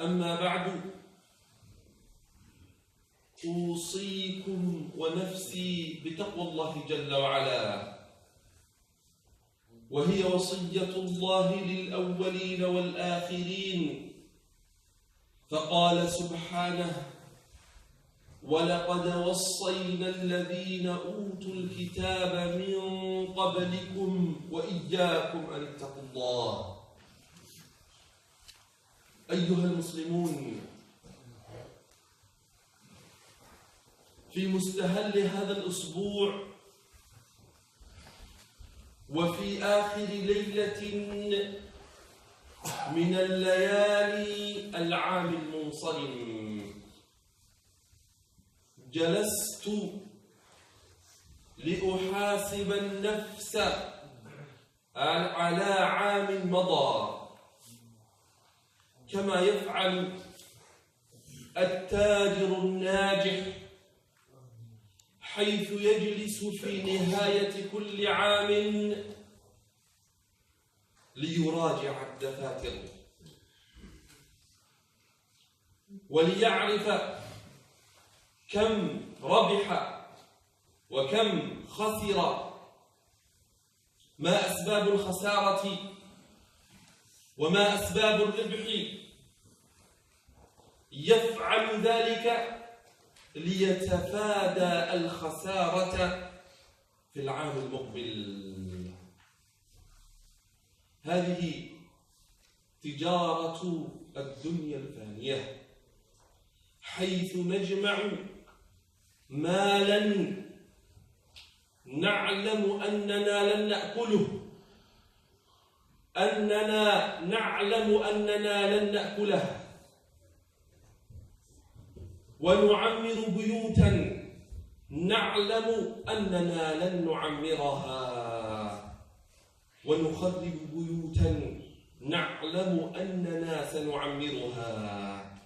أما بعد، أوصيكم ونفسي بتقوى الله جل وعلا، وهي وصية الله للأولين والآخرين. فقال سبحانه: ولقد وصينا الذين أوتوا الكتاب من قبلكم وإياكم أن اتقوا الله. أيها المسلمون، في مستهل هذا الأسبوع وفي آخر ليلة من الليالي العام المنصرم، جلست لأحاسب النفس على عام مضى، كما يفعل التاجر الناجح، حيث يجلس في نهاية كل عام ليراجع الدفاتر وليعرف كم ربح وكم خسر، ما أسباب الخسارة وما أسباب الربح. يفعل ذلك ليتفادى الخسارة في العام المقبل. هذه تجارة الدنيا الفانية، حيث نجمع مالا نعلم أننا لن نأكله، ونعمر بيوتا نعلم أننا لن نعمرها، ونخرب بيوتا نعلم أننا سنعمرها.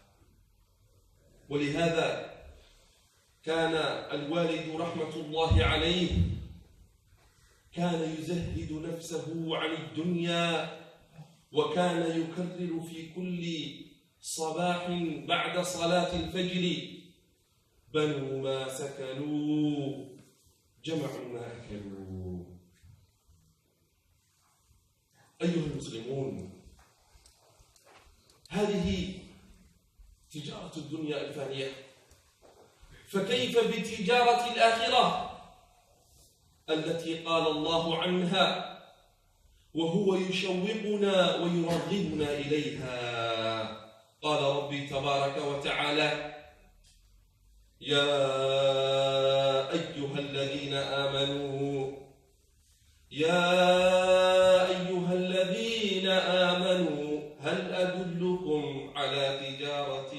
ولهذا كان الوالد رحمة الله عليه كان يزهد نفسه عن الدنيا، وكان يكرر في كل صباح بعد صلاة الفجر: بنوا ما سكنوا، جمعوا ما أكلوا. أيها المسلمون، هذه تجارة الدنيا الفانية، فكيف بتجارة الآخرة التي قال الله عنها وهو يشوقنا ويرغبنا إليها؟ قال ربي تبارك وتعالى: يا أيها الذين آمنوا هل أدلكم على تجارة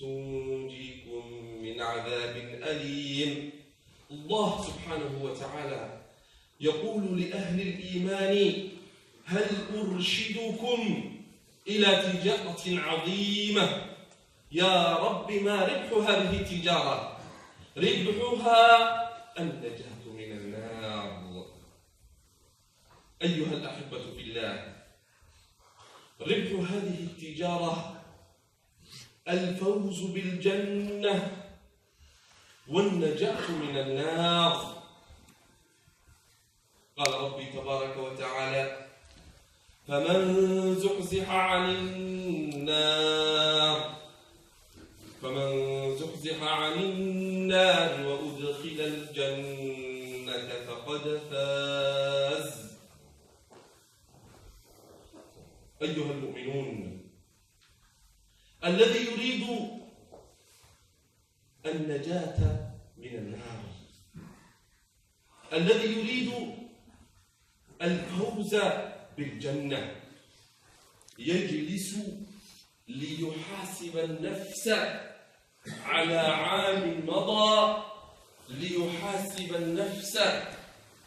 تنجيكم من عذاب أليم. الله سبحانه وتعالى يقول لأهل الإيمان: هل أرشدكم إلى تجارة عظيمة؟ يا رب، ما ربح هذه التجارة؟ ربحها النجاة من النار. أيها الأحبة في الله، ربح هذه التجارة الفوز بالجنة والنجاة من النار. قال ربي تبارك وتعالى: فمن زحزح عن النار وأدخل الجنة فقد فاز. أيها المؤمنون، الذي يريد النجاة من النار، الذي يريد الفوز بالجنة، يجلس ليحاسب النفس على عام مضى، ليحاسب النفس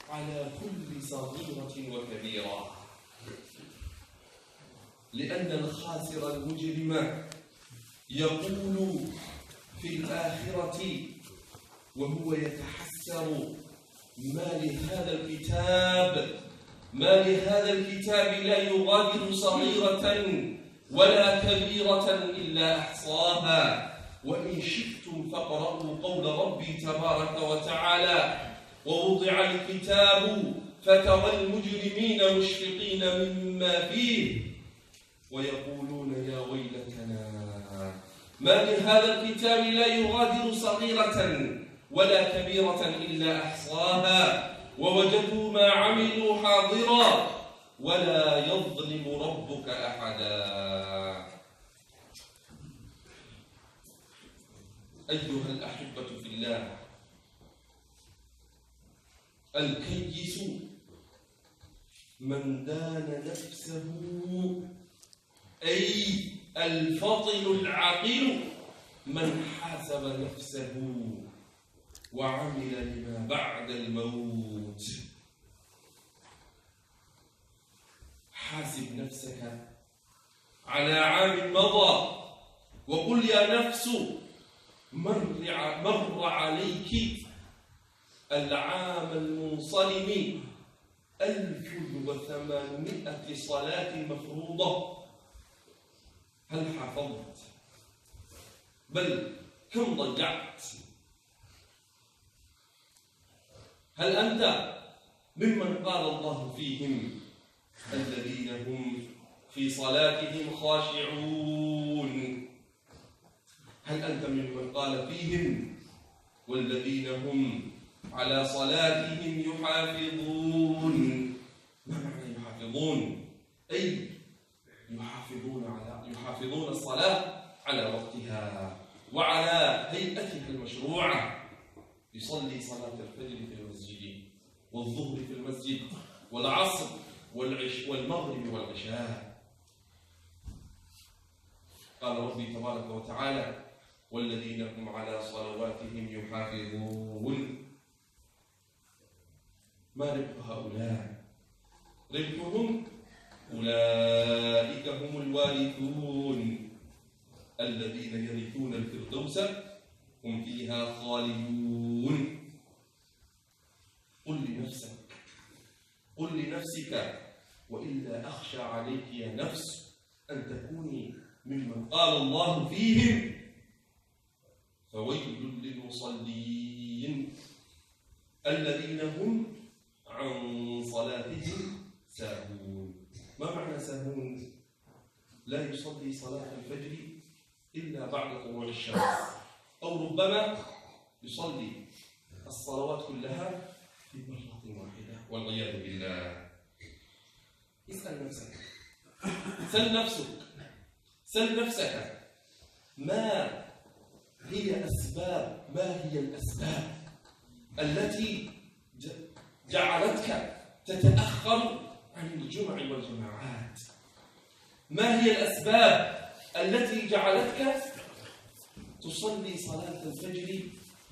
على كل صغيرة وكبيرة، لأن الخاسر المجرم يقول في الآخرة وهو يتحسر: ما لهذا الكتاب لا يغادر صغيرة ولا كبيرة إلا أحصاها وإن شئتم فاقرؤوا قول ربي تبارك وتعالى ووضع الكتاب فترى المجرمين مشفقين مما فيه ويقولون يا ويلتنا ما لهذا الكتاب لا يغادر صغيرة ولا كبيرة إلا أحصاها ووجدوا ما عملوا حاضرا ولا يظلم ربك أحدا. أيها الأحبة في الله، الكيس من دان نفسه، أي الفطن العاقل من حاسب نفسه وعمل لما بعد الموت. حاسب نفسك على عام مضى وقل يا نفس مر عليك العام المنصرم 1800 صلاة مفروضة، هل حفظت؟ بل كم ضيعت؟ هل أنت ممن قال الله فيهم الذين هم في صلاتهم خاشعون؟ هل أنت ممن قال فيهم والذين هم على صلاتهم يحافظون؟ ما معنى يحافظون؟ أي يحافظون الصلاة على وقتها وعلى هيئتها المشروعة. يصلي صلاة الفجر في المسجد والظهر في المسجد والعصر والمغرب والعشاء. قال ربي تبارك وتعالى والذين هم على صلواتهم يحافظون. ما ربح هؤلاء؟ ربحهم أولئك هم الوارثون الذين يرثون الفردوس هم فيها خالدون. قل لنفسك وإلا أخشى عليك يا نفس أن تكوني ممن قال الله فيهم فويل للمصلين الذين هم عن صلاتهم ساهون. ما معنى ساهون؟ لا يصلي صلاة الفجر إلا بعد طلوع الشمس، أو ربما يصلي الصلوات كلها في مرة واحدة والعياذ بالله. اسأل نفسك، سل نفسك ما هي الأسباب التي جعلتك تتأخر عن الجمع والجماعات؟ ما هي الأسباب التي جعلتك تصلي صلاة الفجر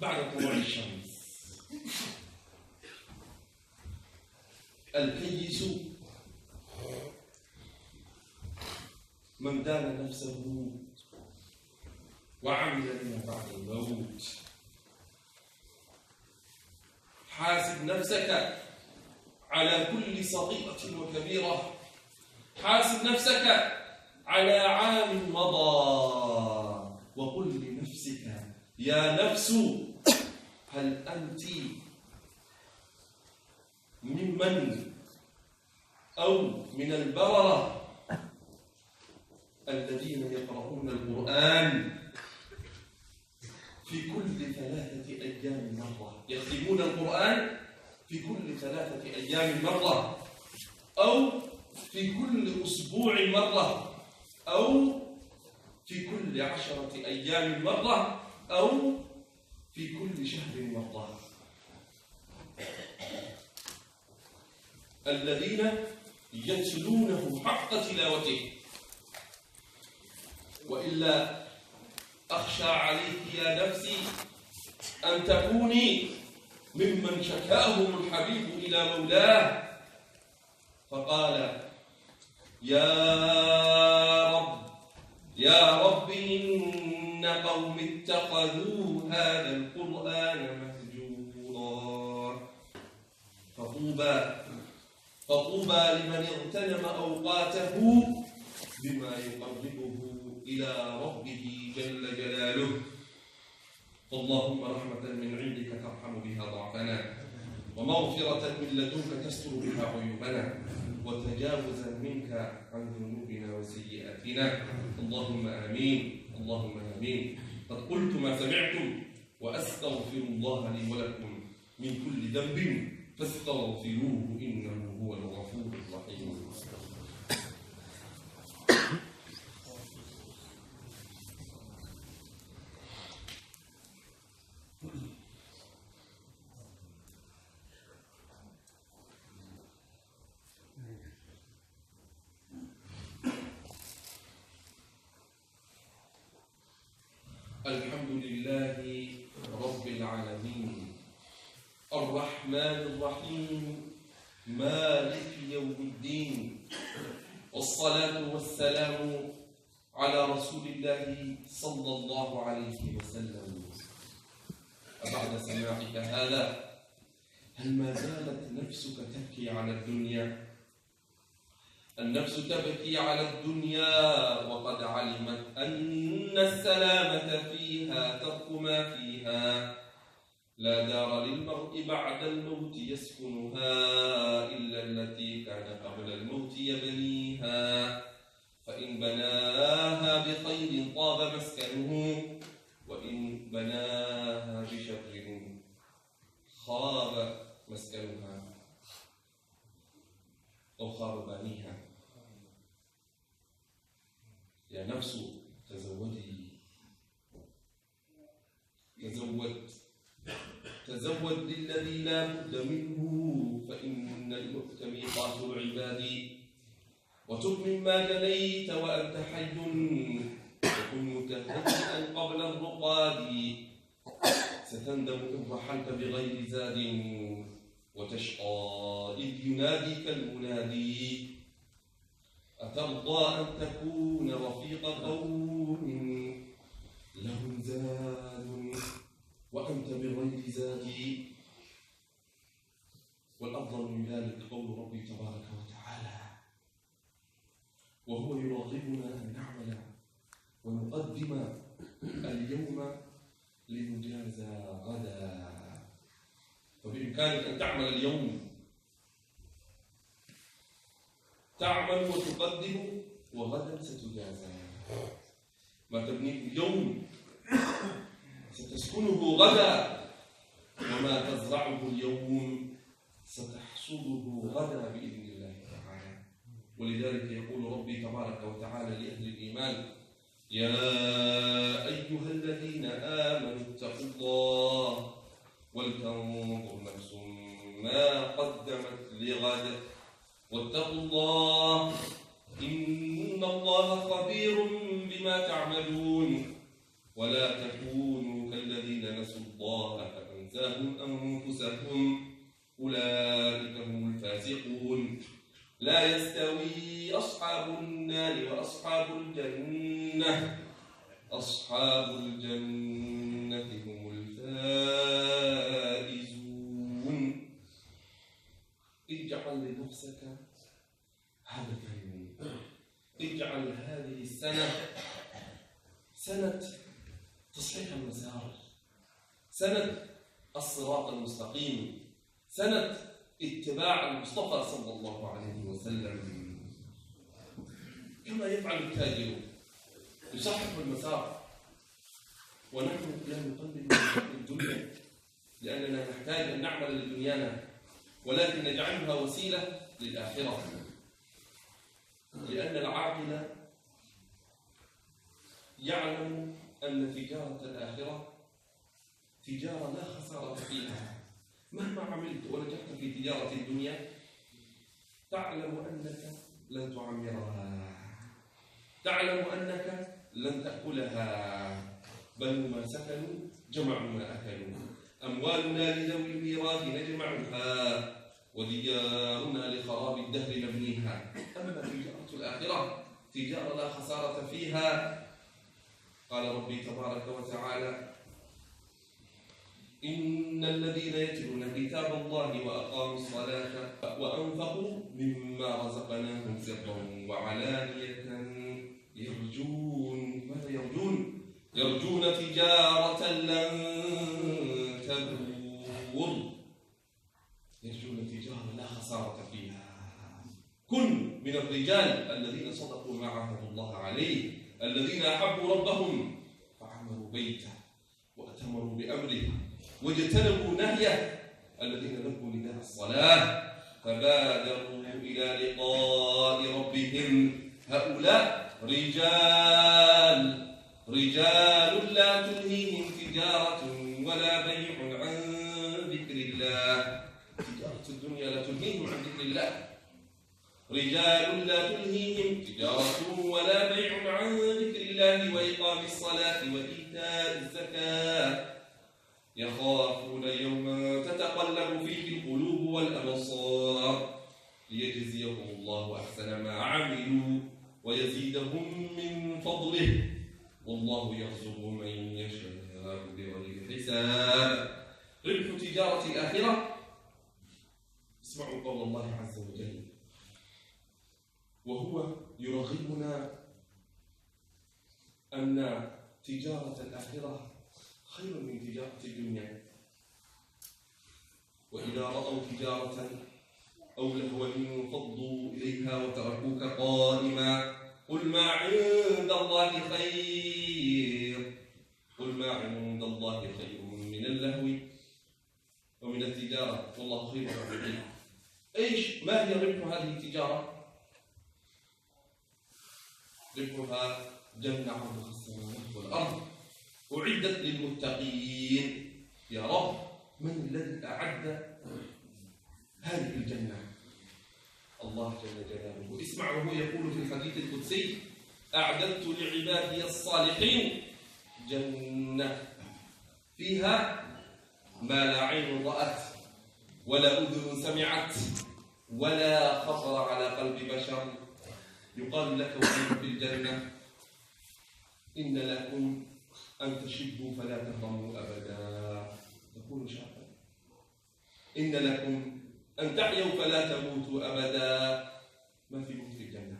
بعد طلوع الشمس؟ الكيس من دان نفسه وعمل لما بعد الموت. حاسب نفسك على كل صغيرة وكبيرة، حاسب نفسك على عام مضى وقل لنفسك يا نفس هل أنت ممن أو من البررة الذين يقرؤون القرآن في كل 3 أيام مرة، يختمون القرآن في كل 3 أيام مرة، أو في كل أسبوع مرة، أو في كل 10 أيام مرة، أو في كل شهر مرة؟ الذين يتلونه حق تلاوته. وإلا أخشى عليك يا نفسي أن تكوني ممن شكاهم الحبيب إلى مولاه فقال يا رب إن قوم اتخذوا هذا القرآن مهجورا. فطوبى لمن اغتنم أوقاته بما يقربه إلى ربه جل جلاله. فاللهم رحمة من عندك ترحم بها ضعفنا، ومغفرة من لدنك تستر بها عيوبنا، وتجاوزا منك عن ذنوبنا وسيئاتنا. اللهم آمين، اللهم آمين. قد قلت ما سمعتم، وأستغفر الله لي ولكم من كل ذنب فاستغفروه إنه هو الغفور الرحيم. الحمد لله رب العالمين، الرحمن الرحيم، مالك يوم الدين، والصلاة والسلام على رسول الله صلى الله عليه وسلم. أبعد سماعك هذا، هل ما زالت نفسك تبكي على الدنيا؟ النفس تبكي على الدنيا وقد علمت أن السلامة فيها ترك ما فيها. لا دار للمرء بعد الموت يسكنها إلا التي كان قبل الموت يبنيها، فإن بناها بخير طاب مسكنه، وإن بناها بشر خاب مسكنها أو خاب بانيها. يا نفس تزودي، تزود للذي لا بد منه، فإن الموت ميقات العباد. وتب مما جنيت وأنت حي، وكن متهيئا قبل الرقاد. ستندم إن رحلت بغير زاد، وتشقى إذ يناديك المنادي. أترضى أن تكون رفيق قوم لهم زاد وأنت بغير زاد؟ والأفضل من ذلك قول ربي تبارك وتعالى، وهو يرغبنا أن نعمل ونقدم اليوم لنجازى غدا. فبإمكانك أن تعمل اليوم، تعمل وتقدم، وغدا ستجازى. ما تبنيه اليوم ستسكنه غدا، وما تزرعه اليوم ستحصده غدا بإذن الله تعالى. ولذلك يقول ربي تبارك وتعالى لأهل الإيمان: يا أيها الذين آمنوا اتقوا الله ولتنظر نفس ما قدمت لغد واتقوا الله إن الله خبير بما تعملون. ولا تكونوا كالذين نسوا الله فأنساهم أنفسهم أولئك هم الفاسقون. لا يستوي أصحاب النار وأصحاب الجنة، أصحاب الجنة هم الفائزون. اجعل لنفسك هذا اليوم، اجعل هذه السنة سنة تصحيح المسار، سنة الصراط المستقيم، سنة اتباع المصطفى صلى الله عليه وسلم. كما يفعل التاجر يصحح المسار، ونحن لا نقلل من الدنيا لأننا نحتاج أن نعمل لدنيانا، ولكن نجعلها وسيلة للآخرة. لأن العاقل يعلم أن تجارة الآخرة تجارة لا خسارة فيها. مهما عملت ونجحت في تجارة الدنيا تعلم أنك لن تعمرها، تعلم أنك لن تأكلها. بل ما سكنوا جمعوا ما أكلوا، أموالنا لذوي الميراث نجمعها، وديارنا لخراب الدهر نبنيها. أما تجارة الآخرة تجارة لا خسارة فيها. قال ربي تبارك وتعالى: إن الذين يتلون كتاب الله وأقاموا الصلاة وأنفقوا مما رزقناهم سرا وعلانية تجارة لن تبور. يرجون تجارة لا خسارة فيها. كن من الرجال الذين صدقوا ما عاهدوا الله عليه، الذين أحبوا ربهم فعمروا بيته وأتمروا بأمره واجتنبوا نهيه، الذين لبوا نداء الصلاة فبادروا إلى لقاء ربهم. هؤلاء رجال لا تلهيهم تجارة ولا بيع عن ذكر الله. تجارة الدنيا لا تلهيهم عن ذكر الله. رجال لا تلهيهم تجارة ولا بيع عن ذكر الله وإقام الصلاة وإيتاء الزكاة يخافون يوما تتقلب فيه القلوب والأبصار ليجزيهم الله أحسن ما عملوا ويزيدهم من فضله والله يرزق من يشاء بغير حساب. ربح تجارة الآخرة. اسمعوا قول الله عز وجل وهو يرغبنا أن تجارة الآخرة خير من تجارة الدنيا. وإذا رأوا تجارة أو لهوا انفضوا إليها وتركوك قائما قل ما عند الله خير. قل ما عند الله خير من اللهو ومن التجارة والله خير الرابحين. إيش ما هي ربح هذه التجارة؟ ربحها جنة عرضها السماوات والأرض أعدت للمتقين. يا رب من الذي أعد هذه الجنة؟ الله جل جلاله. اسمع وهو يقول في الحديث القدسي أعددت لعبادي الصالحين جنة فيها ما لا عين رأت ولا أذن سمعت ولا خطر على قلب بشر. يقال لك وأنت في الجنة إن لكم أن تشبوا فلا تهرموا أبدا. تكونوا شابا. إن لكم أن تحيوا فلا تموتوا أبدا. ما في موت في الجنة.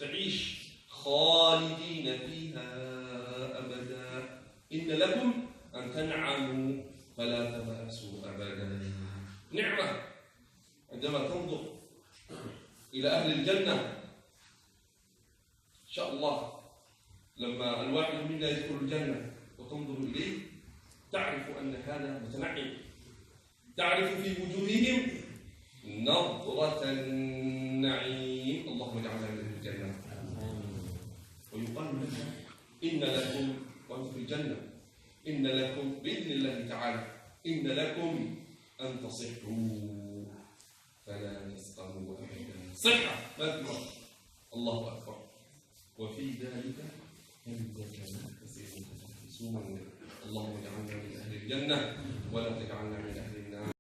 تعيش خالدين فيها أبدا. إن لكم أن تنعموا فلا تبأسوا أبدا. نعمة عندما تنظر إلى أهل الجنة إن شاء الله لما الواحد منا يدخل الجنة وتنظر إليه تعرف أن هذا متنعم. تعرف في وجوههم نظرة النعيم. اللهم اجعلنا من الجنة. ويقال لك إن لكم وأنتم في الجنة إن لكم بإذن الله تعالى إن لكم أن تصحوا فلا تسقموا أبدا. صحة ما في مرض. الله أكبر. وفي ذلك فليتنافس المتنافسون. اللهم اجعلنا من أهل الجنة ولا تجعلنا من أهل